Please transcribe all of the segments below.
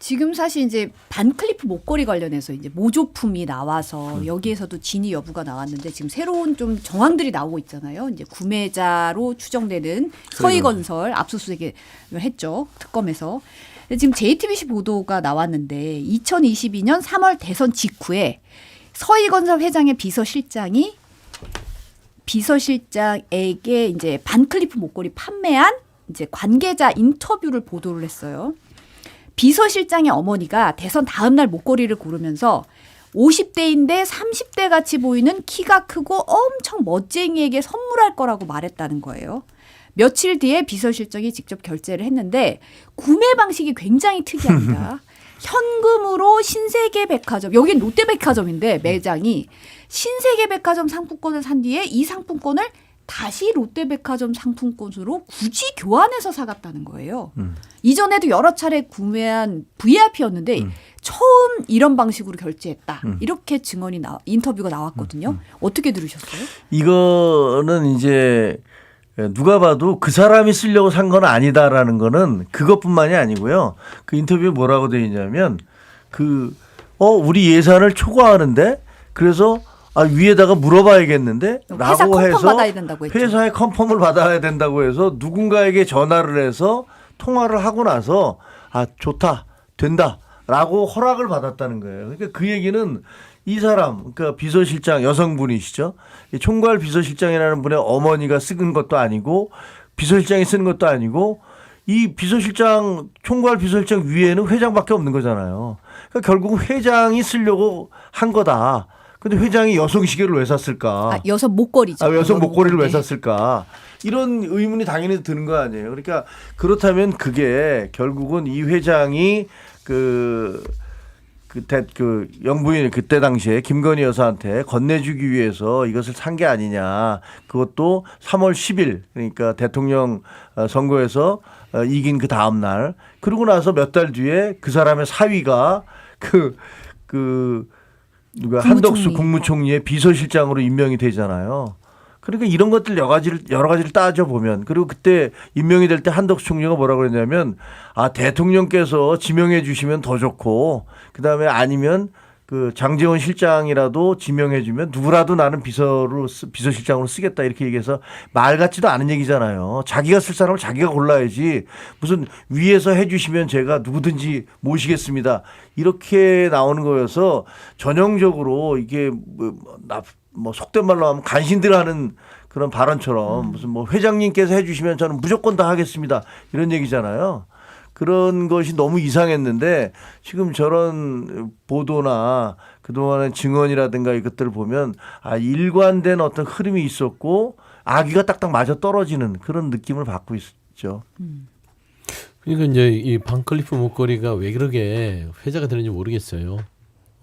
지금 사실 이제 반클리프 목걸이 관련해서 이제 모조품이 나와서 여기에서도 진위 여부가 나왔는데 지금 새로운 좀 정황들이 나오고 있잖아요. 이제 구매자로 추정되는 서희건설 압수수색을 했죠. 특검에서. 근데 지금 JTBC 보도가 나왔는데 2022년 3월 대선 직후에 서희건설 회장의 비서실장에게 이제 반클리프 목걸이 판매한 이제 관계자 인터뷰를 보도를 했어요. 비서실장의 어머니가 대선 다음 날 목걸이를 고르면서 50대인데 30대 같이 보이는 키가 크고 엄청 멋쟁이에게 선물할 거라고 말했다는 거예요. 며칠 뒤에 비서실장이 직접 결제를 했는데 구매 방식이 굉장히 특이합니다. 현금으로 신세계백화점, 여긴 롯데백화점인데 매장이 신세계백화점 상품권을 산 뒤에 이 상품권을 다시 롯데백화점 상품권으로 굳이 교환해서 사갔다는 거예요. 이전에도 여러 차례 구매한 VIP였는데 처음 이런 방식으로 결제했다. 이렇게 인터뷰가 나왔거든요. 어떻게 들으셨어요? 이거는 이제 누가 봐도 그 사람이 쓰려고 산 건 아니다라는 거는 그것뿐만이 아니고요. 그 인터뷰에 뭐라고 되어 있냐면 우리 예산을 초과하는데 그래서 위에다가 물어봐야겠는데 회사 라고 컨펌 해서 받아야 된다고 했죠. 회사에 컨펌을 받아야 된다고 해서 누군가에게 전화를 해서 통화를 하고 나서 좋다 된다 라고 허락을 받았다는 거예요. 그러니까 그 얘기는 이 사람 그러니까 비서실장 여성분이시죠. 총괄 비서실장이라는 분의 어머니가 쓰는 것도 아니고 비서실장이 쓰는 것도 아니고 이 비서실장 총괄 비서실장 위에는 회장밖에 없는 거잖아요. 그러니까 결국은 회장이 쓰려고 한 거다. 근데 회장이 여성 시계를 왜 샀을까? 여성 목걸이죠. 여성 목걸이를 왜 샀을까? 이런 의문이 당연히 드는 거 아니에요. 그러니까 그렇다면 그게 결국은 이 회장이 영부인 그때 당시에 김건희 여사한테 건네주기 위해서 이것을 산 게 아니냐. 그것도 3월 10일 그러니까 대통령 선거에서 이긴 그 다음 날. 그러고 나서 몇 달 뒤에 그 사람의 사위가 누가 한덕수 국무총리의 비서실장으로 임명이 되잖아요. 그러니까 이런 것들 여러 가지를 따져보면 그리고 그때 임명이 될 때 한덕수 총리가 뭐라고 그랬냐면 대통령께서 지명해 주시면 더 좋고 그다음에 아니면 장제원 실장이라도 지명해 주면 누구라도 나는 비서실장으로 쓰겠다 이렇게 얘기해서 말 같지도 않은 얘기잖아요. 자기가 쓸 사람을 자기가 골라야지 무슨 위에서 해 주시면 제가 누구든지 모시겠습니다. 이렇게 나오는 거여서 전형적으로 이게 속된 말로 하면 간신들 하는 그런 발언처럼 무슨 회장님께서 해 주시면 저는 무조건 다 하겠습니다. 이런 얘기잖아요. 그런 것이 너무 이상했는데 지금 저런 보도나 그동안의 증언이라든가 이것들을 보면 일관된 어떤 흐름이 있었고 아기가 딱딱 맞아 떨어지는 그런 느낌을 받고 있죠. 그러니까 이제 이 반클리프 목걸이가 왜 그렇게 회자가 되는지 모르겠어요.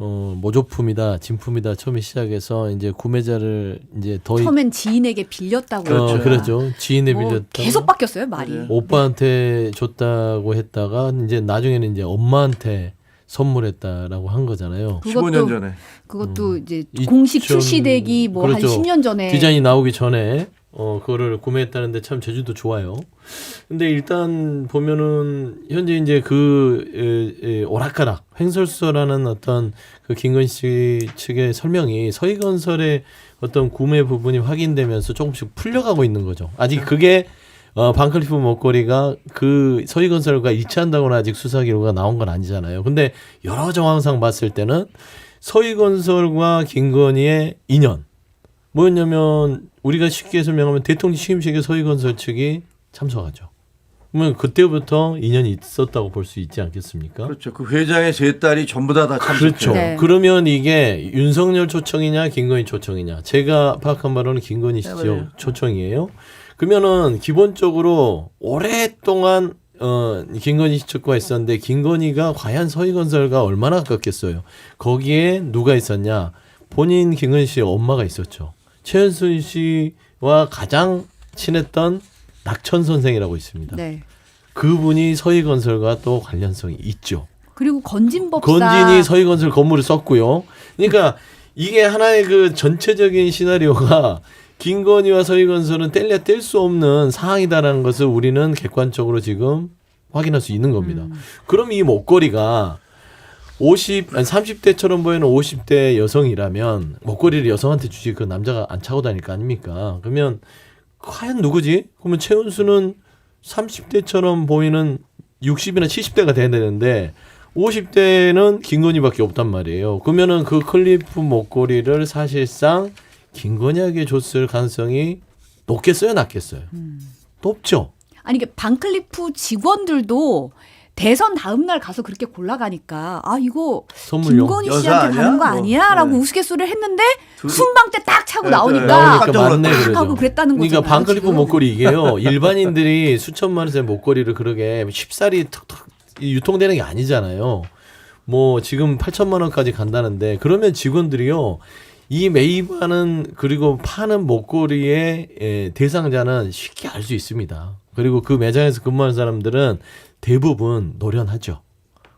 모조품이다, 진품이다 처음에 시작해서 이제 구매자를 이제 처음엔 지인에게 빌렸다고 그렇죠. 지인에 빌렸다. 계속 바뀌었어요 말이. 오빠한테 줬다고 했다가 이제 나중에는 이제 엄마한테 선물했다라고 한 거잖아요. 15년 전에. 그것도 이제 공식 출시되기 한 10년 전에 디자인이 나오기 전에 그거를 구매했다는데 참 제주도 좋아요. 근데 일단 보면은 현재 이제 오락가락 횡설수설하는 어떤 그 김건희 씨 측의 설명이 서희건설의 어떤 구매 부분이 확인되면서 조금씩 풀려가고 있는 거죠. 아직 그게 반클리프 목걸이가 그 서희건설과 일치한다거나 아직 수사 기록가 나온 건 아니잖아요. 근데 여러 정황상 봤을 때는 서희건설과 김건희의 인연 뭐였냐면 우리가 쉽게 설명하면 대통령 취임식에 서희건설 측이 참석하죠. 그러면 그때부터 인연이 있었다고 볼 수 있지 않겠습니까? 그렇죠. 그 회장의 세 딸이 전부 다 참석해요. 그렇죠. 네. 그러면 이게 윤석열 초청이냐 김건희 초청이냐. 제가 파악한 바로는 김건희 씨 초청이에요. 그러면은 기본적으로 오랫동안 김건희 씨 측과 있었는데 김건희가 과연 서희건설과 얼마나 가깝겠어요. 거기에 누가 있었냐. 본인 김건희 씨의 엄마가 있었죠. 최은순 씨와 가장 친했던 낙천 선생이라고 있습니다. 네. 그분이 서희건설과 또 관련성이 있죠. 그리고 건진법사. 건진이 서희건설 건물을 썼고요. 그러니까 이게 하나의 그 전체적인 시나리오가 김건희와 서희건설은 뗄래야 뗄 수 없는 사항이다라는 것을 우리는 객관적으로 지금 확인할 수 있는 겁니다. 그럼 이 목걸이가 30대처럼 보이는 50대 여성이라면 목걸이를 여성한테 주지 그 남자가 안 차고 다닐 거 아닙니까? 그러면 과연 누구지? 그러면 최은수는 30대처럼 보이는 60이나 70대가 돼야 되는데 50대는 김건희밖에 없단 말이에요. 그러면은 그 클리프 목걸이를 사실상 김건희에게 줬을 가능성이 높겠어요, 낮겠어요? 높죠. 아니 이게 반클리프 직원들도 대선 다음 날 가서 그렇게 골라가니까 아 이거 선물용. 김건희 여사 씨한테 아니야? 가는 거 뭐, 아니야?라고 네. 우스갯소리를 했는데 둘이- 순방 때 딱 차고 네, 나오니까 네. 그러니까 맞네 딱 그러죠. 하고 그랬다는 거잖아요. 그러니까 반클리프 지금. 목걸이 이게요. 일반인들이 수천만 원짜리 목걸이를 그러게 쉽사리 툭툭 유통되는 게 아니잖아요. 뭐 지금 8천만 원까지 간다는데 그러면 직원들이요. 이 매입하는 그리고 파는 목걸이의 대상자는 쉽게 알 수 있습니다. 그리고 그 매장에서 근무하는 사람들은 대부분 노련하죠.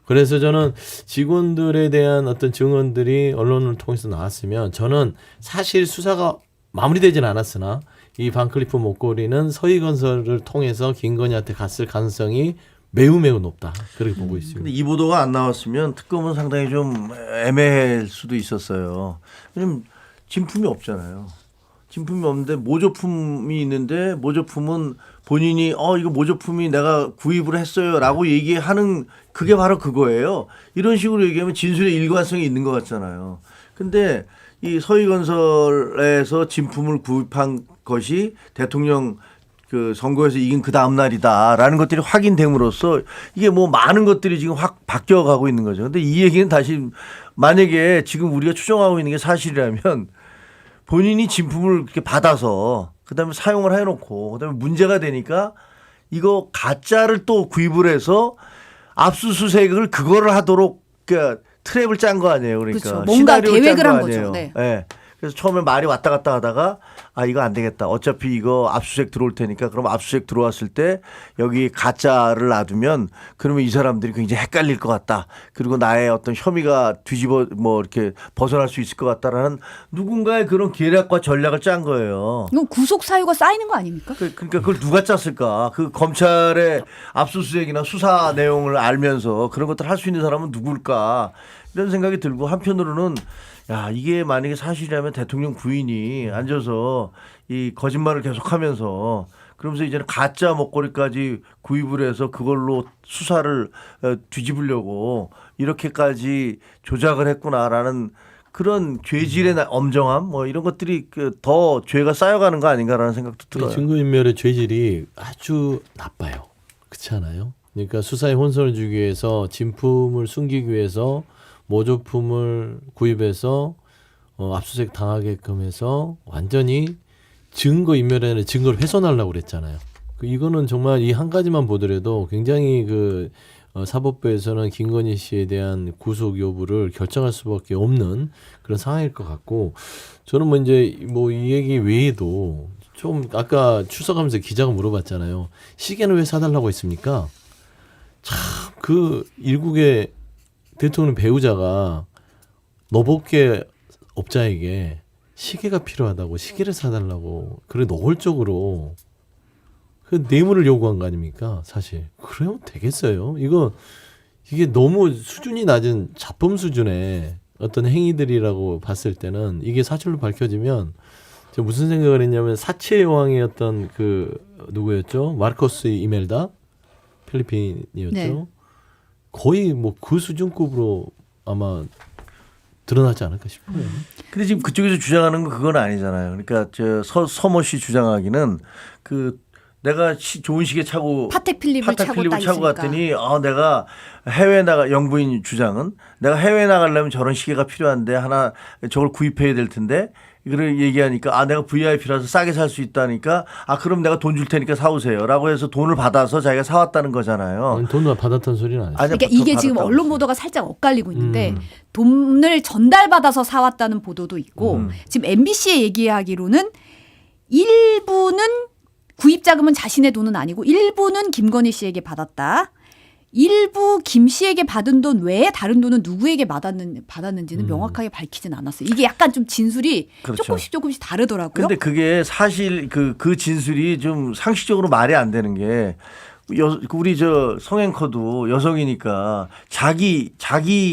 그래서 저는 직원들에 대한 어떤 증언들이 언론을 통해서 나왔으면 저는 사실 수사가 마무리되지는 않았으나 이 반클리프 목걸이는 서희건설을 통해서 김건희한테 갔을 가능성이 매우 높다. 그렇게 보고 있습니다. 근데 이 보도가 안 나왔으면 특검은 상당히 좀 애매할 수도 있었어요. 왜냐면 진품이 없잖아요. 진품이 없는데 모조품이 있는데 모조품은 본인이 이거 모조품이 내가 구입을 했어요라고 얘기하는 그게 바로 그거예요. 이런 식으로 얘기하면 진술의 일관성이 있는 것 같잖아요. 근데 이 서희건설에서 진품을 구입한 것이 대통령 그 선거에서 이긴 그 다음 날이다라는 것들이 확인됨으로써 이게 뭐 많은 것들이 지금 확 바뀌어가고 있는 거죠. 근데 이 얘기는 다시 만약에 지금 우리가 추정하고 있는 게 사실이라면 본인이 진품을 이렇게 받아서 그다음에 사용을 해놓고 그다음에 문제가 되니까 이거 가짜를 또 구입을 해서 압수수색을 그거를 하도록 그러니까 트랩을 짠 거 아니에요. 그러니까 그렇죠. 뭔가 시나리오를 계획을 짠거 한 거죠. 아니에요. 네. 네. 그래서 처음에 말이 왔다 갔다 하다가 이거 안 되겠다. 어차피 이거 압수수색 들어올 테니까 그럼 압수수색 들어왔을 때 여기 가짜를 놔두면 그러면 이 사람들이 굉장히 헷갈릴 것 같다. 그리고 나의 어떤 혐의가 뒤집어 뭐 이렇게 벗어날 수 있을 것 같다라는 누군가의 그런 계략과 전략을 짠 거예요. 이건 구속 사유가 쌓이는 거 아닙니까? 그러니까 그걸 누가 짰을까? 그 검찰의 압수수색이나 수사 내용을 알면서 그런 것들 할 수 있는 사람은 누굴까? 이런 생각이 들고 한편으로는 야 이게 만약에 사실이라면 대통령 부인이 앉아서 이 거짓말을 계속하면서 그러면서 이제는 가짜 목걸이까지 구입을 해서 그걸로 수사를 뒤집으려고 이렇게까지 조작을 했구나라는 그런 죄질의 엄정함 뭐 이런 것들이 더 죄가 쌓여가는 거 아닌가라는 생각도 들어요. 증거인멸의 죄질이 아주 나빠요. 그렇지 않아요? 그러니까 수사에 혼선을 주기 위해서 진품을 숨기기 위해서 모조품을 구입해서 압수수색 당하게끔 해서 완전히 증거 인멸이 아니라 증거를 훼손하려고 그랬잖아요. 이거는 정말 이 한 가지만 보더라도 굉장히 사법부에서는 김건희 씨에 대한 구속 여부를 결정할 수밖에 없는 그런 상황일 것 같고 저는 뭐 이제 뭐 이 얘기 외에도 좀 아까 출석하면서 기자가 물어봤잖아요. 시계는 왜 사달라고 했습니까? 참 그 일국의 대통령 배우자가 노복계 업자에게 시계가 필요하다고 시계를 사달라고 그래 노골적으로 그 뇌물을 요구한 거 아닙니까? 사실 그러면 되겠어요. 이게 너무 수준이 낮은 자범 수준의 어떤 행위들이라고 봤을 때는 이게 사실로 밝혀지면 제가 무슨 생각을 했냐면 사채 여왕의 어떤 누구였죠? 마르코스 이멜다 필리핀이었죠. 네. 거의 뭐 그 수준급으로 아마 드러나지 않을까 싶어요. 근데 지금 그쪽에서 주장하는 건 그건 아니잖아요. 그러니까 서모 씨 주장하기는 내가 좋은 시계 차고 파텍 필립을 차고 차고 갔더니 내가 해외 영부인 주장은 내가 해외 나가려면 저런 시계가 필요한데 하나 저걸 구입해야 될 텐데 이걸 얘기하니까 내가 VIP라서 싸게 살 수 있다니까 그럼 내가 돈 줄 테니까 사오세요라고 해서 돈을 받아서 자기가 사왔다는 거잖아요. 아니, 돈을 받았다는 소리는 아니죠. 그러니까 이게 지금 언론 보도가 살짝 엇갈리고 있는데 돈을 전달받아서 사왔다는 보도도 있고 지금 MBC의 얘기하기로는 일부는 구입 자금은 자신의 돈은 아니고 일부는 김건희 씨에게 받았다. 일부 김 씨에게 받은 돈 외에 다른 돈은 누구에게 받았는지는 명확하게 밝히진 않았어요. 이게 약간 좀 진술이 그렇죠. 조금씩 다르더라고요. 근데 그게 사실 그 진술이 좀 상식적으로 말이 안 되는 게 우리 저 성앵커도 여성이니까 자기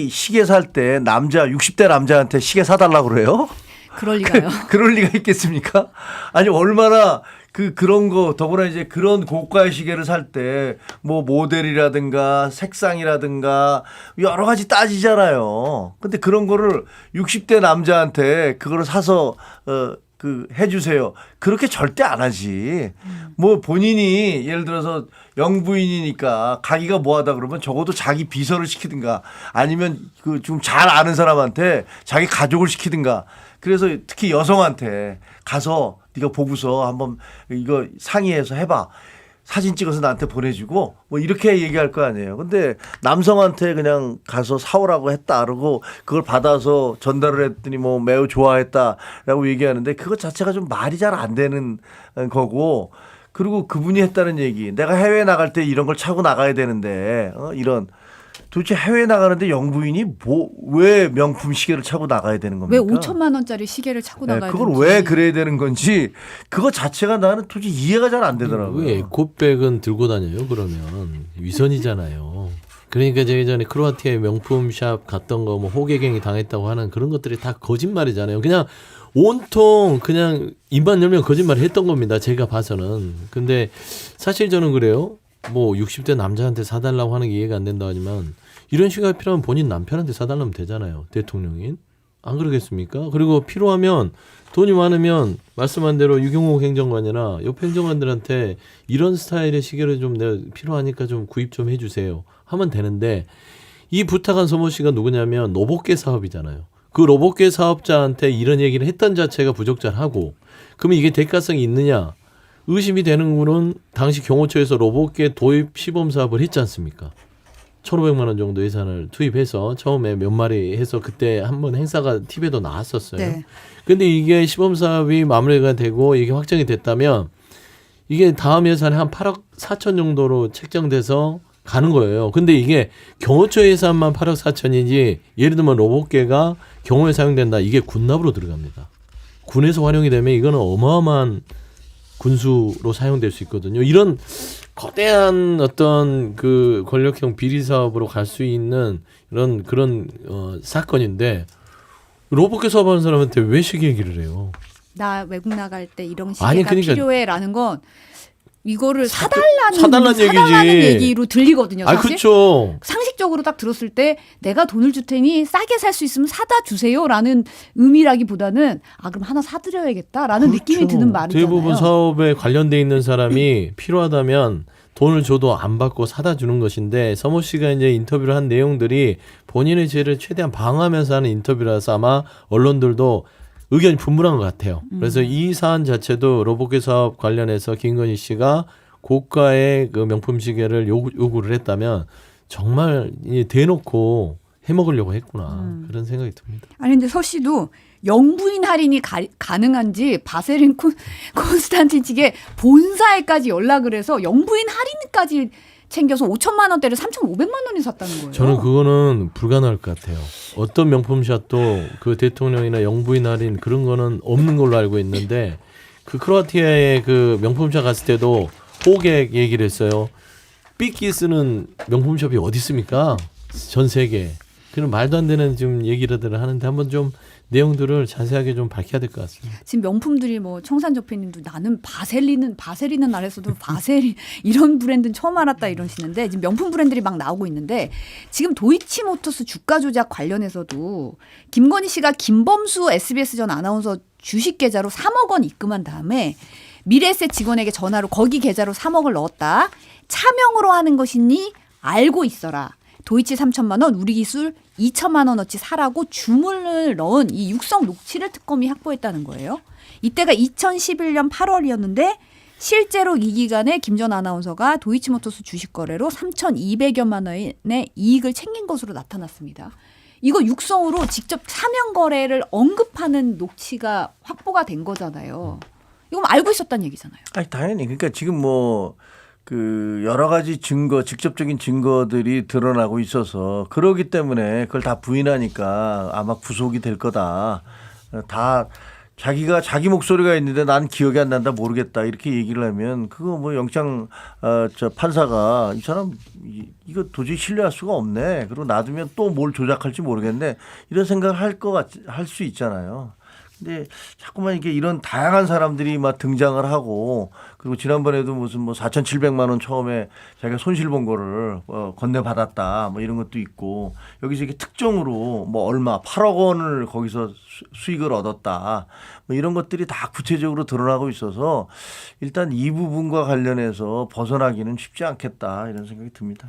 시계 살 때 60대 남자한테 시계 사달라고 그래요? 그럴 리가요. 그럴 리가 있겠습니까? 아니 얼마나 그런 거 더구나 이제 그런 고가의 시계를 살 때 뭐 모델이라든가 색상이라든가 여러 가지 따지잖아요. 근데 그런 거를 60대 남자한테 그거를 사서 해주세요. 그렇게 절대 안 하지. 뭐 본인이 예를 들어서 영부인이니까 가기가 뭐하다 그러면 적어도 자기 비서를 시키든가 아니면 그 좀 잘 아는 사람한테 자기 가족을 시키든가. 그래서 특히 여성한테 가서 네가 보고서 한번 이거 상의해서 해봐. 사진 찍어서 나한테 보내주고 뭐 이렇게 얘기할 거 아니에요. 근데 남성한테 그냥 가서 사오라고 했다 그러고 그걸 받아서 전달을 했더니 뭐 매우 좋아했다라고 얘기하는데 그것 자체가 좀 말이 잘 안 되는 거고 그리고 그분이 했다는 얘기 내가 해외에 나갈 때 이런 걸 차고 나가야 되는데 이런 도대체 해외에 나가는데 영부인이 왜 명품 시계를 차고 나가야 되는 겁니까? 왜 5천만 원짜리 시계를 차고 나가야 그걸 되는지. 왜 그래야 되는 건지 그거 자체가 나는 도저히 이해가 잘 안 되더라고요. 왜 에코백은 들고 다녀요? 그러면 위선이잖아요. 그러니까 제가 전에 크로아티아에 명품샵 갔던 거 뭐 호객행위 당했다고 하는 그런 것들이 다 거짓말이잖아요. 그냥 온통 그냥 입만 열면 거짓말을 했던 겁니다. 제가 봐서는. 근데 사실 저는 그래요. 뭐 60대 남자한테 사달라고 하는 게 이해가 안 된다 하지만 이런 시간이 필요하면 본인 남편한테 사달라면 되잖아요. 대통령인. 안 그러겠습니까? 그리고 필요하면 돈이 많으면 말씀한 대로 유경호 행정관이나 옆 행정관들한테 이런 스타일의 시계를 좀 내가 필요하니까 좀 구입 좀 해주세요. 하면 되는데 이 부탁한 서모 씨가 누구냐면 로봇계 사업이잖아요. 그 로봇계 사업자한테 이런 얘기를 했던 자체가 부적절하고 그러면 이게 대가성이 있느냐? 의심이 되는 거는 당시 경호처에서 로봇계 도입 시범 사업을 했지 않습니까? 1,500만 원 정도 예산을 투입해서 처음에 몇 마리 해서 그때 한번 행사가 TV에도 나왔었어요. 네. 근데 이게 시범 사업이 마무리가 되고 이게 확정이 됐다면 이게 다음 예산에 한 8억 4천 정도로 책정돼서 가는 거예요. 근데 이게 경호처 예산만 8억 4천이지 예를 들면 로봇계가 경호에 사용된다. 이게 군납으로 들어갑니다. 군에서 활용이 되면 이거는 어마어마한 군수로 사용될 수 있거든요. 이런 거대한 어떤 그 권력형 비리 사업으로 갈 수 있는 이런 그런 사건인데 로봇계 사업하는 사람한테 왜 시계 얘기를 해요? 나 외국 나갈 때 이런 시계가 아니, 그러니까 필요해라는 건 이거를 사달라는 얘기지. 얘기로 들리거든요. 아, 사실. 그렇죠. 상식적으로 딱 들었을 때 내가 돈을 줄 테니 싸게 살 수 있으면 사다 주세요라는 의미라기보다는 아 그럼 하나 사드려야겠다라는 느낌이 드는 말이잖아요. 대부분 사업에 관련돼 있는 사람이 필요하다면 돈을 줘도 안 받고 사다 주는 것인데 서모 씨가 이제 인터뷰를 한 내용들이 본인의 죄를 최대한 방어하면서 하는 인터뷰라서 아마 언론들도 의견이 분분한 것 같아요. 그래서 이 사안 자체도 로봇계 사업 관련해서 김건희 씨가 고가의 그 명품 시계를 요구를 했다면 정말 대놓고 해먹으려고 했구나 그런 생각이 듭니다. 아니 근데 서 씨도 영부인 할인이 가능한지 바세린 콘스탄틴 측에 본사에까지 연락을 해서 영부인 할인까지 챙겨서 5천만 원대를 3,500만 원이 샀다는 거예요. 저는 그거는 불가능할 것 같아요. 어떤 명품샵도 그 대통령이나 영부인 할인 그런 거는 없는 걸로 알고 있는데 그 크로아티아에 그 명품샵 갔을 때도 호객 얘기를 했어요. 삐끼 쓰는 명품샵이 어디 있습니까? 전 세계. 그런 말도 안 되는 좀 얘기들을 하는데 한번 좀 내용들을 자세하게 좀 밝혀야 될 것 같습니다. 지금 명품들이 뭐 청산저피님도 나는 바셀리는 나라에서도 바셀린 이런 브랜드는 처음 알았다 이러시는데 지금 명품 브랜드들이 막 나오고 있는데 지금 도이치모터스 주가 조작 관련해서도 김건희 씨가 김범수 SBS 전 아나운서 주식 계좌로 3억 원 입금한 다음에 미래에셋 직원에게 전화로 거기 계좌로 3억을 넣었다. 차명으로 하는 것이니 알고 있어라. 도이치 3천만 원, 우리 기술 2천만 원어치 사라고 주문을 넣은 이 육성 녹취를 특검이 확보했다는 거예요. 이때가 2011년 8월이었는데 실제로 이 기간에 김 전 아나운서가 도이치모터스 주식 거래로 3,200여만 원의 이익을 챙긴 것으로 나타났습니다. 이거 육성으로 직접 차명 거래를 언급하는 녹취가 확보가 된 거잖아요. 이건 알고 있었다는 얘기잖아요. 아니 당연히 그러니까 지금 뭐 그 여러 가지 증거, 직접적인 증거들이 드러나고 있어서 그러기 때문에 그걸 다 부인하니까 아마 구속이 될 거다. 다 자기가 자기 목소리가 있는데 난 기억이 안 난다 모르겠다 이렇게 얘기를 하면 그거 뭐 영장 저 판사가 이 사람 이거 도저히 신뢰할 수가 없네. 그리고 놔두면 또 뭘 조작할지 모르겠네. 이런 생각을 할 수 있잖아요. 근데 자꾸만 이게 이런 다양한 사람들이 막 등장을 하고 그리고 지난번에도 무슨 뭐 4,700만 원 처음에 자기가 손실 본 거를 건네받았다 뭐 이런 것도 있고 여기서 이게 특정으로 뭐 얼마 8억 원을 거기서 수익을 얻었다 뭐 이런 것들이 다 구체적으로 드러나고 있어서 일단 이 부분과 관련해서 벗어나기는 쉽지 않겠다 이런 생각이 듭니다.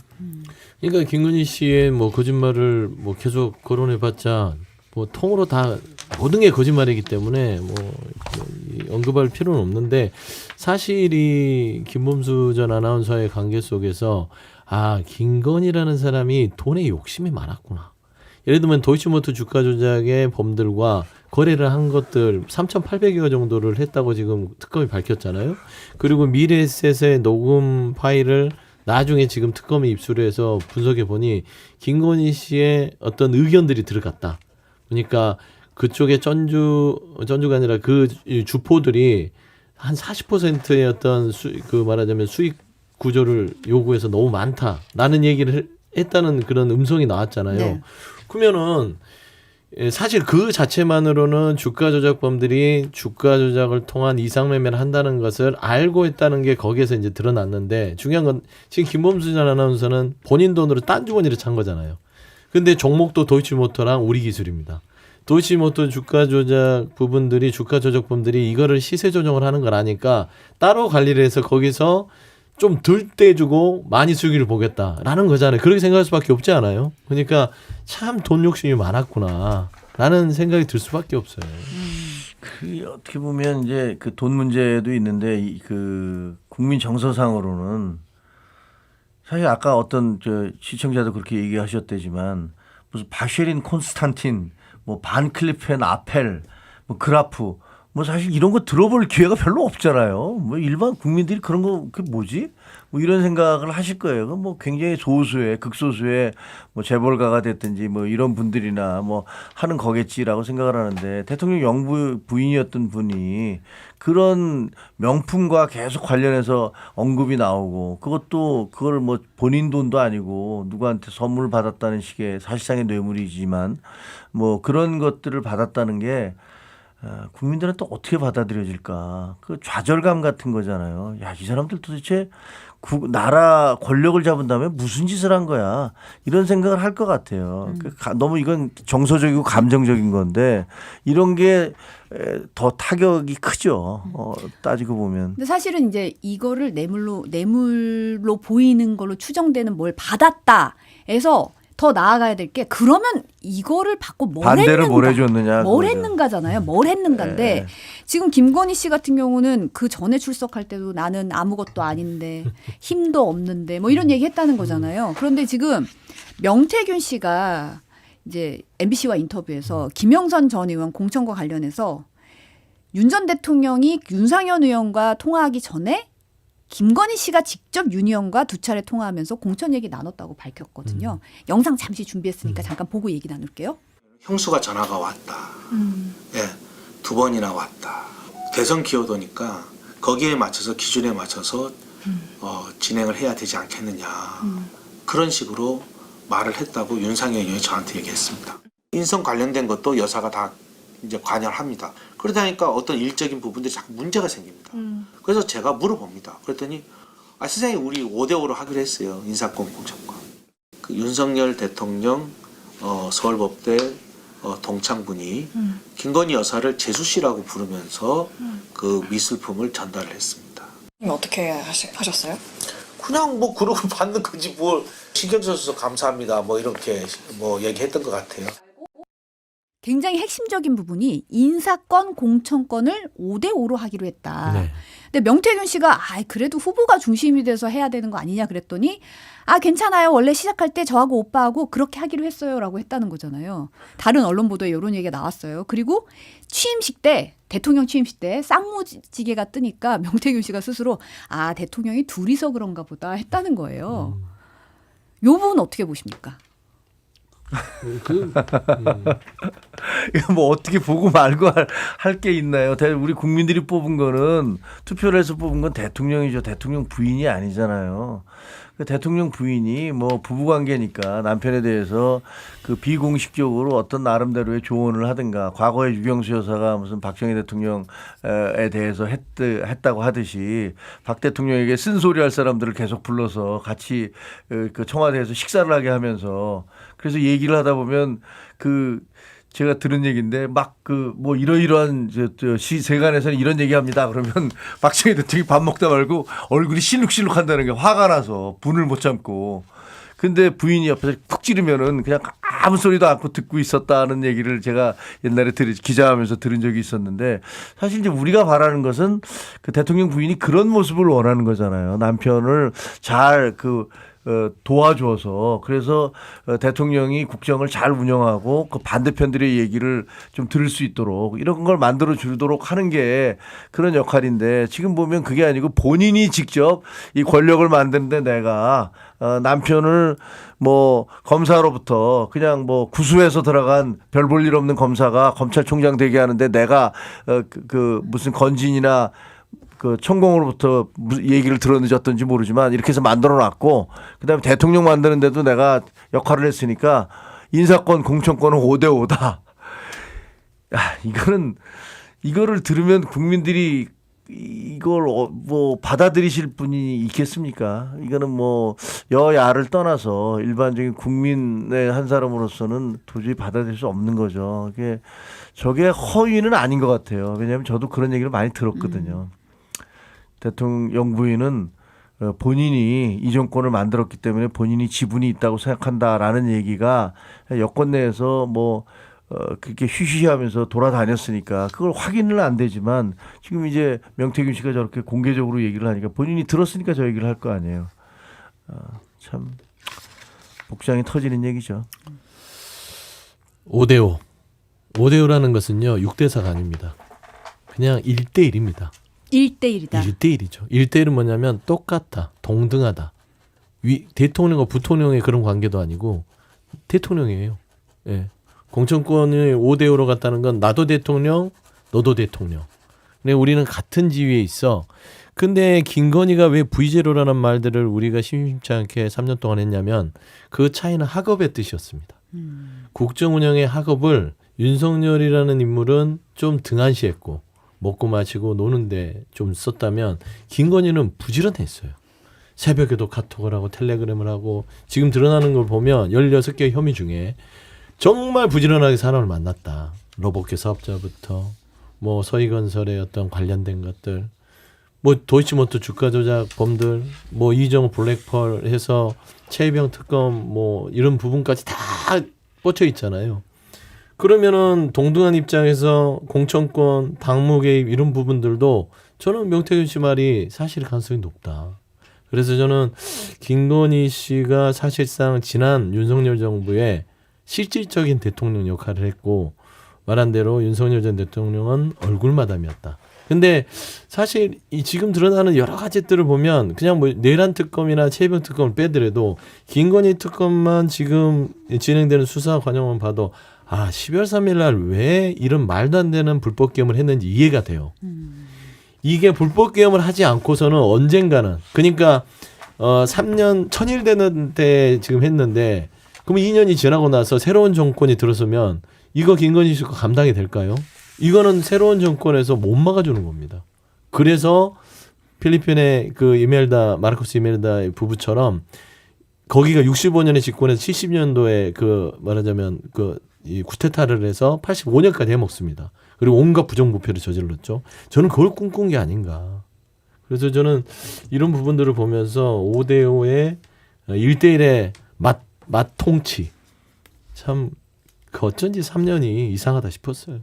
그러니까 김건희 씨의 뭐 거짓말을 뭐 계속 거론해봤자 뭐 통으로 다 모든 게 거짓말이기 때문에 뭐 언급할 필요는 없는데 사실 이 김범수 전 아나운서의 관계 속에서 아 김건희라는 사람이 돈에 욕심이 많았구나. 예를 들면 도이치모터 주가 조작의 범들과 거래를 한 것들 3,800여 정도를 했다고 지금 특검이 밝혔잖아요. 그리고 미래에셋의 녹음 파일을 나중에 지금 특검이 입수해서 분석해 보니 김건희 씨의 어떤 의견들이 들어갔다. 그러니까 그쪽에 전주가 아니라 그 주포들이 한 40%의 어떤 그 말하자면 수익 구조를 요구해서 너무 많다라는 얘기를 했다는 그런 음성이 나왔잖아요. 네. 그러면은 사실 그 자체만으로는 주가 조작범들이 주가 조작을 통한 이상 매매를 한다는 것을 알고 했다는 게 거기에서 이제 드러났는데 중요한 건 지금 김범수 전 아나운서는 본인 돈으로 딴 주머니를 찬 거잖아요. 근데 종목도 도이치모터랑 우리 기술입니다. 도이치모터 주가 조작 부분들이 주가 조작범들이 이거를 시세 조정을 하는 걸 아니까 따로 관리를 해서 거기서 좀 덜 떼주고 많이 수익을 보겠다라는 거잖아요. 그렇게 생각할 수밖에 없지 않아요? 그러니까 참 돈 욕심이 많았구나 라는 생각이 들 수밖에 없어요. 그 어떻게 보면 이제 그 돈 문제도 있는데 그 국민 정서상으로는 사실 아까 어떤 저 시청자도 그렇게 얘기하셨대지만 무슨 바쉐린 콘스탄틴 뭐 반클리펜 아펠 뭐 그라프 뭐 사실 이런 거 들어볼 기회가 별로 없잖아요. 뭐 일반 국민들이 그런 거 그게 뭐지? 뭐 이런 생각을 하실 거예요. 뭐 굉장히 소수의 극소수의 뭐 재벌가가 됐든지 뭐 이런 분들이나 뭐 하는 거겠지라고 생각을 하는데 대통령 영부 부인이었던 분이 그런 명품과 계속 관련해서 언급이 나오고 그것도 그걸 뭐 본인 돈도 아니고 누구한테 선물 받았다는 식의 사실상의 뇌물이지만 뭐 그런 것들을 받았다는 게 국민들은 또 어떻게 받아들여질까? 그 좌절감 같은 거잖아요. 야, 이 사람들 도대체 나라 권력을 잡은 다음에 무슨 짓을 한 거야? 이런 생각을 할 것 같아요. 너무 이건 정서적이고 감정적인 건데 이런 게 더 타격이 크죠. 따지고 보면. 근데 사실은 이제 이거를 뇌물로 보이는 걸로 추정되는 뭘 받았다 해서 더 나아가야 될 게 그러면 이거를 받고 뭘 반대를 했는가? 뭘 해줬느냐. 뭘 그거죠. 했는가잖아요. 뭘 했는가인데 네. 지금 김건희 씨 같은 경우는 그 전에 출석할 때도 나는 아무것도 아닌데 힘도 없는데 뭐 이런 얘기 했다는 거잖아요. 그런데 지금 명태균 씨가 이제 MBC와 인터뷰에서 김영선 전 의원 공천과 관련해서 윤 전 대통령이 윤상현 의원과 통화하기 전에 김건희 씨가 직접 윤 의원과 두 차례 통화하면서 공천 얘기 나눴다고 밝혔거든요. 영상 잠시 준비했으니까 잠깐 보고 얘기 나눌게요. 형수가 전화가 왔다. 예, 2번이나 왔다. 대선 기여도니까 거기에 맞춰서 기준에 맞춰서 진행을 해야 되지 않겠느냐. 그런 식으로 말을 했다고 윤상현 의원이 저한테 얘기했습니다. 인성 관련된 것도 여사가 다 이제 관여를 합니다. 그러다 보니까 어떤 일적인 부분들이 자꾸 문제가 생깁니다. 그래서 제가 물어봅니다. 그랬더니 선생님 우리 5대5로 하기로 했어요. 인사권 공천권. 그 윤석열 대통령 서울법대 동창분이 김건희 여사를 재수 씨라고 부르면서 그 미술품을 전달을 했습니다. 어떻게 하셨어요? 그냥 뭐 그러고 받는 거지 뭘 신경 써서 감사합니다 뭐 이렇게 뭐 얘기했던 것 같아요. 굉장히 핵심적인 부분이 인사권, 공천권을 5대5로 하기로 했다. 네. 근데 명태균 씨가 그래도 후보가 중심이 돼서 해야 되는 거 아니냐 그랬더니 괜찮아요. 원래 시작할 때 저하고 오빠하고 그렇게 하기로 했어요라고 했다는 거잖아요. 다른 언론 보도에 이런 얘기가 나왔어요. 그리고 취임식 때 대통령 취임식 때 쌍무지개가 뜨니까 명태균 씨가 스스로 대통령이 둘이서 그런가 보다 했다는 거예요. 요 부분 어떻게 보십니까? 이거 뭐 어떻게 보고 말고 할 게 있나요? 우리 국민들이 뽑은 거는 투표를 해서 뽑은 건 대통령이죠. 대통령 부인이 아니잖아요. 그 대통령 부인이 뭐 부부관계니까 남편에 대해서 그 비공식적으로 어떤 나름대로의 조언을 하든가 과거에 유경수 여사가 무슨 박정희 대통령에 대해서 했다고 하듯이 박 대통령에게 쓴소리할 사람들을 계속 불러서 같이 그 청와대에서 식사를 하게 하면서 그래서 얘기를 하다 보면 그 제가 들은 얘기인데 막 그 뭐 이러이러한 시 세간에서는 이런 얘기합니다. 그러면 박정희 대통령이 밥 먹다 말고 얼굴이 실룩실룩 한다는 게 화가 나서 분을 못 참고. 근데 부인이 옆에서 푹 찌르면은 그냥 아무 소리도 않고 듣고 있었다는 얘기를 제가 옛날에 기자하면서 들은 적이 있었는데 사실 이제 우리가 바라는 것은 그 대통령 부인이 그런 모습을 원하는 거잖아요. 남편을 잘 도와줘서 그래서 대통령이 국정을 잘 운영하고 그 반대편들의 얘기를 좀 들을 수 있도록 이런 걸 만들어 주도록 하는 게 그런 역할인데 지금 보면 그게 아니고 본인이 직접 이 권력을 만드는데 내가 남편을 뭐 검사로부터 그냥 뭐 구수해서 들어간 별 볼 일 없는 검사가 검찰총장 되게 하는데 내가 무슨 건진이나 그 천공으로부터 얘기를 들어늦었던지 모르지만 이렇게 해서 만들어 놨고 그다음에 대통령 만드는데도 내가 역할을 했으니까 인사권 공천권은 5대5다. 이거를 들으면 국민들이 이걸 뭐 받아들이실 분이 있겠습니까? 이거는 뭐 여야를 떠나서 일반적인 국민의 한 사람으로서는 도저히 받아들일 수 없는 거죠. 저게 허위는 아닌 것 같아요. 왜냐하면 저도 그런 얘기를 많이 들었거든요. 대통령 부인은 본인이 이 정권을 만들었기 때문에 본인이 지분이 있다고 생각한다라는 얘기가 여권 내에서 뭐 그렇게 쉬쉬하면서 돌아다녔으니까 그걸 확인은 안 되지만 지금 이제 명태균 씨가 저렇게 공개적으로 얘기를 하니까 본인이 들었으니까 저 얘기를 할 거 아니에요. 참 복장이 터지는 얘기죠. 5대5. 5대5라는 것은요. 6대4가 아닙니다. 그냥 1대1입니다. 1대1이다. 1대1이죠. 1대1은 뭐냐면 똑같다. 동등하다. 대통령과 부통령의 그런 관계도 아니고 대통령이에요. 예. 공천권을 5대5로 갔다는 건 나도 대통령, 너도 대통령. 근데 우리는 같은 지위에 있어. 근데 김건희가 왜 V제로라는 말들을 우리가 심심치 않게 3년 동안 했냐면 그 차이는 학업의 뜻이었습니다. 국정 운영의 학업을 윤석열이라는 인물은 좀 등한시했고 먹고 마시고 노는데 좀 썼다면 김건희는 부지런했어요. 새벽에도 카톡을 하고 텔레그램을 하고 지금 드러나는 걸 보면 16개의 혐의 중에 정말 부지런하게 사람을 만났다. 로봇계 사업자부터 뭐 서희건설의 어떤 관련된 것들 뭐 도이치모터 주가 조작 범들 뭐 이정우 블랙펄 해서 최혜병 특검 뭐 이런 부분까지 다 뻗쳐 있잖아요. 그러면은 동등한 입장에서 공천권, 당무 개입 이런 부분들도 저는 명태균 씨 말이 사실 가능성이 높다. 그래서 저는 김건희 씨가 사실상 지난 윤석열 정부의 실질적인 대통령 역할을 했고 말한 대로 윤석열 전 대통령은 얼굴마담이었다. 근데 사실 이 지금 드러나는 여러 가지들을 보면 그냥 뭐 내란 특검이나 최혜병 특검을 빼더라도 김건희 특검만 지금 진행되는 수사 과정만 봐도 12월 3일 날 왜 이런 말도 안 되는 불법 계엄을 했는지 이해가 돼요. 이게 불법 계엄을 하지 않고서는 언젠가는 그러니까 3년 천일 되는 때 지금 했는데 그럼 2년이 지나고 나서 새로운 정권이 들어서면 이거 김건희 씨가 감당이 될까요? 이거는 새로운 정권에서 못 막아주는 겁니다. 그래서 필리핀의 그 마르코스 이멜다 부부처럼 거기가 65년에 집권해서 70년도에 그 말하자면 이 쿠데타를 해서 85년까지 해먹습니다. 그리고 온갖 부정부패를 저질렀죠. 저는 그걸 꿈꾼 게 아닌가. 그래서 저는 이런 부분들을 보면서 5대5의 1대1의 맛통치 참 어쩐지 3년이 이상하다 싶었어요.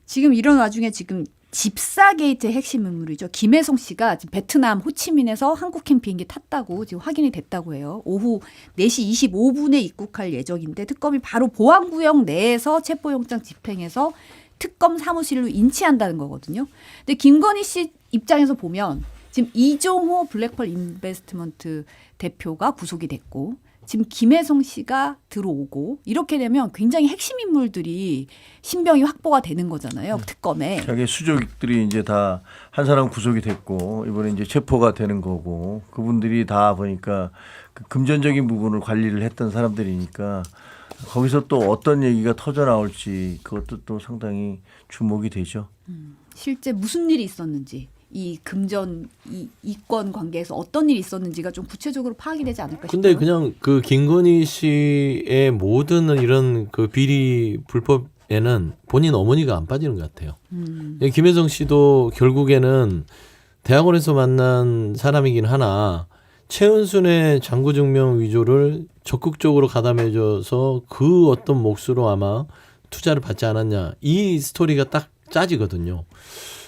지금 이런 와중에 지금 집사 게이트의 핵심 인물이죠. 김혜성 씨가 지금 베트남 호치민에서 한국행 비행기 탔다고 지금 확인이 됐다고 해요. 오후 4시 25분에 입국할 예정인데 특검이 바로 보안구역 내에서 체포영장 집행해서 특검 사무실로 인치한다는 거거든요. 근데 김건희 씨 입장에서 보면 지금 이종호 블랙펄 인베스트먼트 대표가 구속이 됐고 지금 김혜성 씨가 들어오고 이렇게 되면 굉장히 핵심 인물들이 신병이 확보가 되는 거잖아요. 특검에. 자기 수족들이 이제 다 한 사람 구속이 됐고 이번에 이제 체포가 되는 거고 그분들이 다 보니까 그 금전적인 부분을 관리를 했던 사람들이니까 거기서 또 어떤 얘기가 터져 나올지 그것도 또 상당히 주목이 되죠. 실제 무슨 일이 있었는지 이 금전 이권 관계에서 어떤 일이 있었는지가 좀 구체적으로 파악이 되지 않을까 싶어요. 근데 그냥 그 김건희 씨의 모든 이런 그 비리 불법에는 본인 어머니가 안 빠지는 것 같아요. 김혜성 씨도 결국에는 대학원에서 만난 사람이긴 하나 최은순의 장부증명 위조를 적극적으로 가담해줘서 그 어떤 몫으로 아마 투자를 받지 않았냐 이 스토리가 딱 짜지거든요.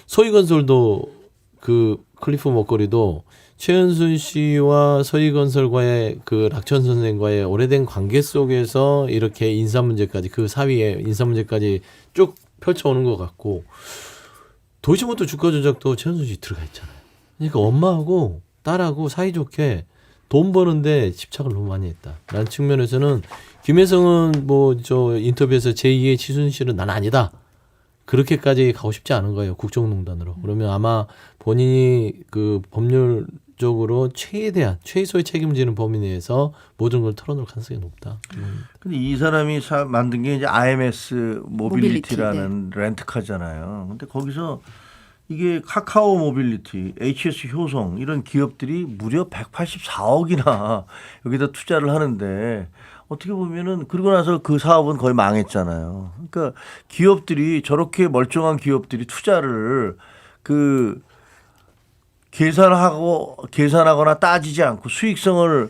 서희건설도 그 클리프 먹거리도 최은순 씨와 서희건설과의 그 락천 선생과의 오래된 관계 속에서 이렇게 인사 문제까지 그 사위의 인사 문제까지 쭉 펼쳐오는 것 같고 도이치모터 주가 조작도 최은순 씨 들어가 있잖아요. 그러니까 엄마하고 딸하고 사이좋게 돈 버는데 집착을 너무 많이 했다. 라는 측면에서는 김혜성은 뭐 저 인터뷰에서 제2의 치순실은 난 아니다. 그렇게까지 가고 싶지 않은 거예요. 국정농단으로. 그러면 아마 본인이 그 법률적으로 최대한 최소의 책임지는 범위 내에서 모든 걸 털어놓을 가능성이 높다. 근데 이 사람이 만든 게 이제 IMS 모빌리티라는 모빌리티, 렌트카잖아요. 근데 거기서 이게 카카오 모빌리티, HS 효성 이런 기업들이 무려 184억이나 여기다 투자를 하는데 어떻게 보면은 그러고 나서 그 사업은 거의 망했잖아요. 그러니까 기업들이 저렇게 멀쩡한 기업들이 투자를 그 계산하거나 따지지 않고 수익성을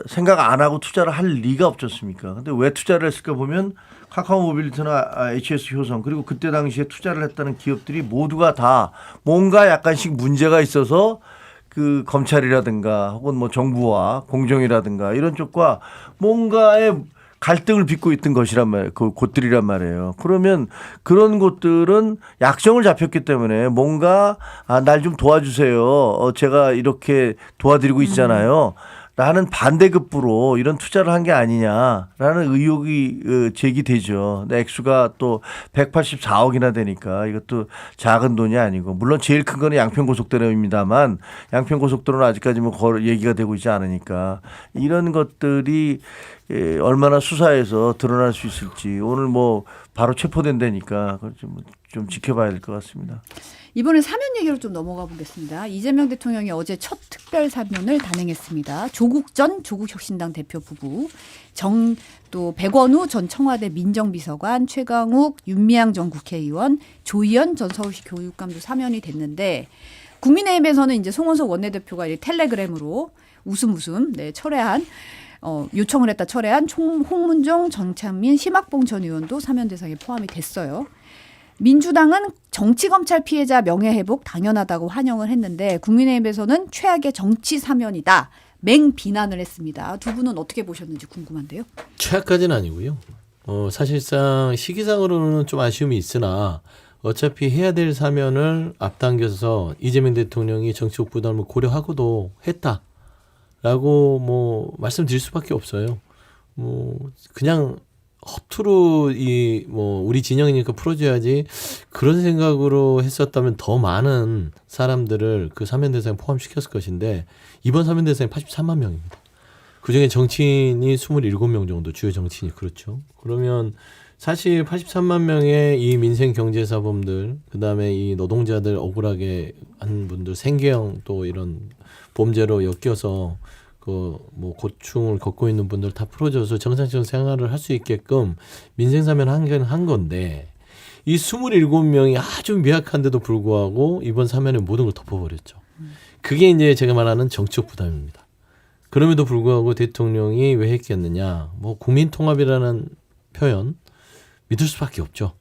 생각 안 하고 투자를 할 리가 없지 않습니까? 근데 왜 투자를 했을까 보면 카카오 모빌리티나 HS 효성 그리고 그때 당시에 투자를 했다는 기업들이 모두가 다 뭔가 약간씩 문제가 있어서 그 검찰이라든가 혹은 뭐 정부와 공정이라든가 이런 쪽과 뭔가의 갈등을 빚고 있던 것이란 말이에요. 그 곳들이란 말이에요. 그러면 그런 곳들은 약정을 잡혔기 때문에 뭔가 날 좀 도와주세요. 제가 이렇게 도와드리고 있잖아요. 라는 반대급부로 이런 투자를 한 게 아니냐라는 의혹이 제기되죠. 근데 액수가 또 184억이나 되니까 이것도 작은 돈이 아니고 물론 제일 큰 거는 양평고속도로입니다만 양평고속도로는 아직까지 뭐 얘기가 되고 있지 않으니까 이런 것들이 얼마나 수사에서 드러날 수 있을지 오늘 뭐 바로 체포된다니까 좀 지켜봐야 될 것 같습니다. 이번에 사면 얘기로 좀 넘어가 보겠습니다. 이재명 대통령이 어제 첫 특별 사면을 단행했습니다. 조국 전 조국혁신당 대표 부부, 또 백원우 전 청와대 민정비서관, 최강욱, 윤미향 전 국회의원, 조희연 전 서울시 교육감도 사면이 됐는데 국민의힘에서는 이제 송원석 원내대표가 텔레그램으로 웃음 철회한 요청을 했다 철회한 홍문종, 정창민, 심학봉 전 의원도 사면 대상에 포함이 됐어요. 민주당은 정치검찰 피해자 명예회복 당연하다고 환영을 했는데 국민의힘에서는 최악의 정치 사면이다. 맹비난을 했습니다. 두 분은 어떻게 보셨는지 궁금한데요. 최악까지는 아니고요. 사실상 시기상으로는 좀 아쉬움이 있으나 어차피 해야 될 사면을 앞당겨서 이재명 대통령이 정치적 부담을 고려하고도 했다라고 뭐 말씀드릴 수밖에 없어요. 뭐 그냥 허투루 우리 진영이니까 풀어줘야지 그런 생각으로 했었다면 더 많은 사람들을 그 사면 대상에 포함시켰을 것인데 이번 사면 대상이 83만 명입니다. 그중에 정치인이 27명 정도 주요 정치인이 그렇죠. 그러면 사실 83만 명의 이 민생 경제사범들 그다음에 이 노동자들 억울하게 한 분들 생계형 또 이런 범죄로 엮여서 뭐 고충을 겪고 있는 분들 다 풀어줘서 정상적인 생활을 할 수 있게끔 민생사면 한 건데 이 27명이 아주 미약한데도 불구하고 이번 사면에 모든 걸 덮어버렸죠. 그게 이제 제가 말하는 정치적 부담입니다. 그럼에도 불구하고 대통령이 왜 했겠느냐. 뭐 국민통합이라는 표현 믿을 수밖에 없죠.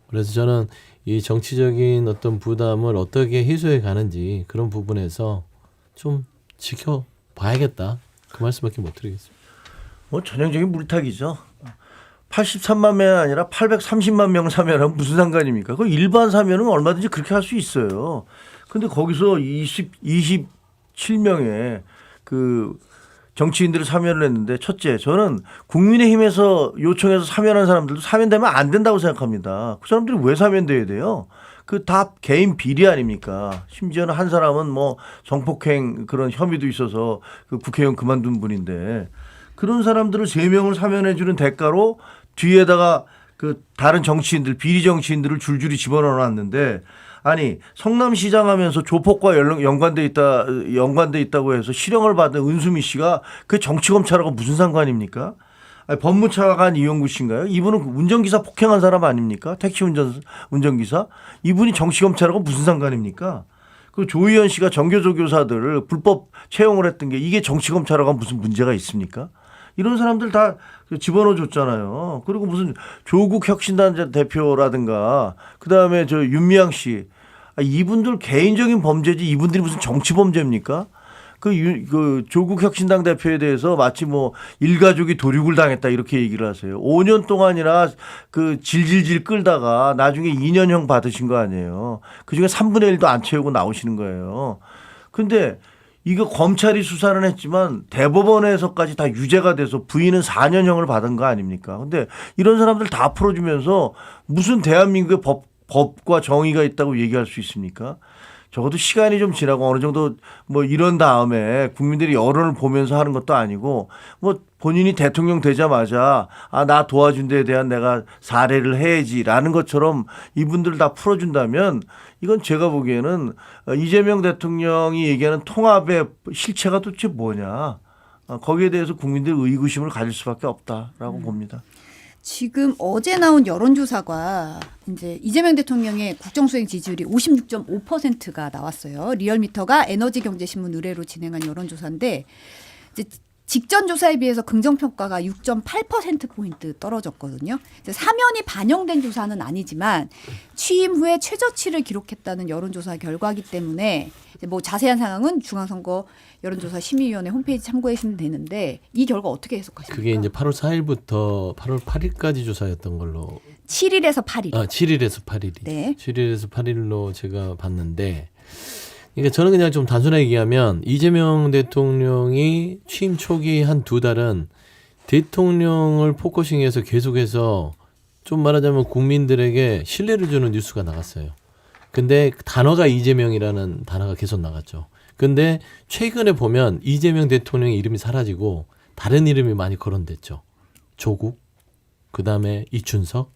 그래서 저는 이 정치적인 어떤 부담을 어떻게 해소해 가는지 그런 부분에서 좀 봐야겠다. 그 말씀밖에 못 드리겠습니다. 뭐 전형적인 물타기죠. 83만 명이 아니라 830만 명 사면은 무슨 상관입니까? 그 일반 사면은 얼마든지 그렇게 할 수 있어요. 근데 거기서 27명의 그 정치인들이 사면을 했는데 첫째, 저는 국민의힘에서 요청해서 사면한 사람들도 사면되면 안 된다고 생각합니다. 그 사람들이 왜 사면돼야 돼요? 그 다 개인 비리 아닙니까? 심지어는 한 사람은 뭐 성폭행 그런 혐의도 있어서 그 국회의원 그만둔 분인데 그런 사람들을 3명을 사면해 주는 대가로 뒤에다가 그 다른 정치인들, 비리 정치인들을 줄줄이 집어넣어 놨는데 아니 성남시장 하면서 조폭과 연관돼 있다고 해서 실형을 받은 은수미 씨가 그 정치검찰하고 무슨 상관입니까? 아니, 법무차관 이용구 씨인가요? 이분은 운전기사 폭행한 사람 아닙니까? 택시 운전기사? 이분이 정치검찰하고 무슨 상관입니까? 그 조희연 씨가 정교조 교사들을 불법 채용을 했던 게 이게 정치검찰하고 무슨 문제가 있습니까? 이런 사람들 다 집어넣어 줬잖아요. 그리고 무슨 조국 혁신단 대표라든가 그다음에 저 윤미향 씨. 이분들 개인적인 범죄지 이분들이 무슨 정치 범죄입니까? 그 조국 혁신당 대표에 대해서 마치 뭐 일가족이 도륙을 당했다 이렇게 얘기를 하세요. 5년 동안이나 그 질질질 끌다가 나중에 2년형 받으신 거 아니에요. 그중에 3분의 1도 안 채우고 나오시는 거예요. 근데 이거 검찰이 수사는 했지만 대법원에서까지 다 유죄가 돼서 부인은 4년형을 받은 거 아닙니까? 근데 이런 사람들 다 풀어주면서 무슨 대한민국의 법과 정의가 있다고 얘기할 수 있습니까? 적어도 시간이 좀 지나고 어느 정도 뭐 이런 다음에 국민들이 여론을 보면서 하는 것도 아니고 뭐 본인이 대통령 되자마자 나 도와준 데에 대한 내가 사례를 해야지라는 것처럼 이분들 다 풀어준다면 이건 제가 보기에는 이재명 대통령이 얘기하는 통합의 실체가 도대체 뭐냐. 거기에 대해서 국민들 의구심을 가질 수밖에 없다라고 봅니다. 지금 어제 나온 여론조사가 이제 이재명 대통령의 국정수행 지지율이 56.5%가 나왔어요. 리얼미터가 에너지경제신문 의뢰로 진행한 여론조사인데 이제 직전 조사에 비해서 긍정평가가 6.8%포인트 떨어졌거든요. 이제 사면이 반영된 조사는 아니지만 취임 후에 최저치를 기록했다는 여론조사 결과이기 때문에 이제 뭐 자세한 상황은 중앙선거 여론조사 심의위원회 홈페이지 참고해 주시면 되는데 이 결과 어떻게 해석하십니까? 그게 이제 8월 4일부터 8월 8일까지 조사였던 걸로 7일에서 8일. 7일에서 8일이. 네. 7일에서 8일로 제가 봤는데 그러니까 저는 그냥 좀 단순하게 얘기하면 이재명 대통령이 취임 초기 한 2달은 대통령을 포커싱해서 계속해서 좀 말하자면 국민들에게 신뢰를 주는 뉴스가 나갔어요. 근데 단어가 이재명이라는 단어가 계속 나갔죠. 근데 최근에 보면 이재명 대통령의 이름이 사라지고 다른 이름이 많이 거론됐죠. 조국, 그다음에 이춘석,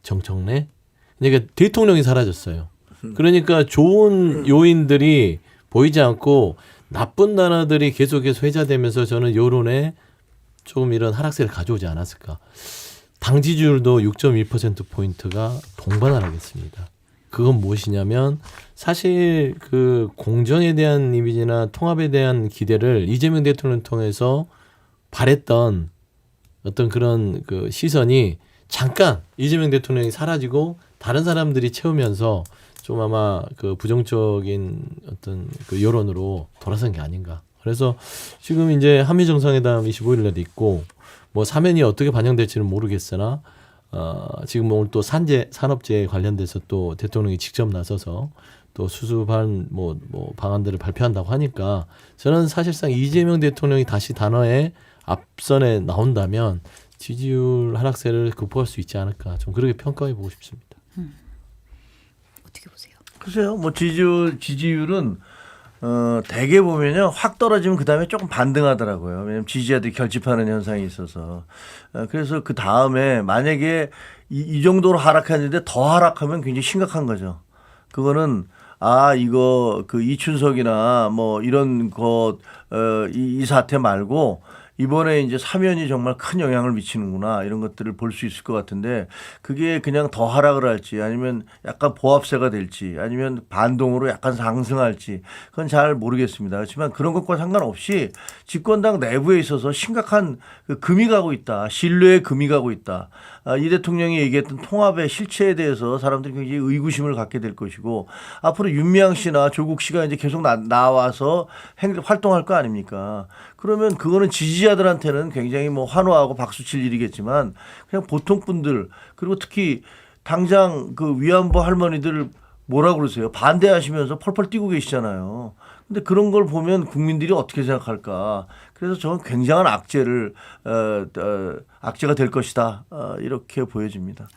정청래. 그러니까 대통령이 사라졌어요. 그러니까 좋은 요인들이 보이지 않고 나쁜 단어들이 계속해서 회자되면서 저는 여론에 조금 이런 하락세를 가져오지 않았을까. 당 지지율도 6.1%포인트가 동반하겠습니다. 그건 무엇이냐면 사실 그 공정에 대한 이미지나 통합에 대한 기대를 이재명 대통령을 통해서 바랬던 어떤 그런 그 시선이 잠깐 이재명 대통령이 사라지고 다른 사람들이 채우면서 좀 아마 그 부정적인 어떤 그 여론으로 돌아선 게 아닌가. 그래서 지금 이제 한미 정상회담 25일 날에 있고 뭐 사면이 어떻게 반영될지는 모르겠으나 지금 오늘 또 산업재해 관련돼서 또 대통령이 직접 나서서 또 수습한 뭐 방안들을 발표한다고 하니까 저는 사실상 이재명 대통령이 다시 단어에 앞선에 나온다면 지지율 하락세를 극복할 수 있지 않을까 좀 그렇게 평가해 보고 싶습니다. 어떻게 보세요? 글쎄요, 뭐 지지율은 대개 보면요 확 떨어지면 그 다음에 조금 반등하더라고요. 왜냐하면 지지자들이 결집하는 현상이 있어서 그래서 그 다음에 만약에 이 정도로 하락했는데 더 하락하면 굉장히 심각한 거죠. 그거는 이거 그 이춘석이나 뭐 이런 이 사태 말고 이번에 이제 사면이 정말 큰 영향을 미치는구나 이런 것들을 볼 수 있을 것 같은데 그게 그냥 더 하락을 할지 아니면 약간 보합세가 될지 아니면 반동으로 약간 상승할지 그건 잘 모르겠습니다. 그렇지만 그런 것과 상관없이 집권당 내부에 있어서 심각한 그 금이 가고 있다. 신뢰의 금이 가고 있다. 이 대통령이 얘기했던 통합의 실체에 대해서 사람들이 굉장히 의구심을 갖게 될 것이고 앞으로 윤미향 씨나 조국 씨가 이제 계속 나와서 활동할 거 아닙니까? 그러면 그거는 지지자들한테는 굉장히 뭐 환호하고 박수칠 일이겠지만 그냥 보통 분들 그리고 특히 당장 그 위안부 할머니들 뭐라 그러세요? 반대하시면서 펄펄 뛰고 계시잖아요. 근데 그런 걸 보면 국민들이 어떻게 생각할까? 그래서 저는 굉장한 악재가 될 것이다. 이렇게 보여집니다.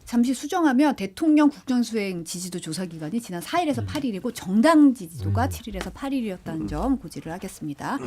잠시 수정하면 대통령 국정수행 지지도 조사 기간이 지난 4일에서 8일이고 정당 지지도가 7일에서 8일이었다는 점 고지를 하겠습니다.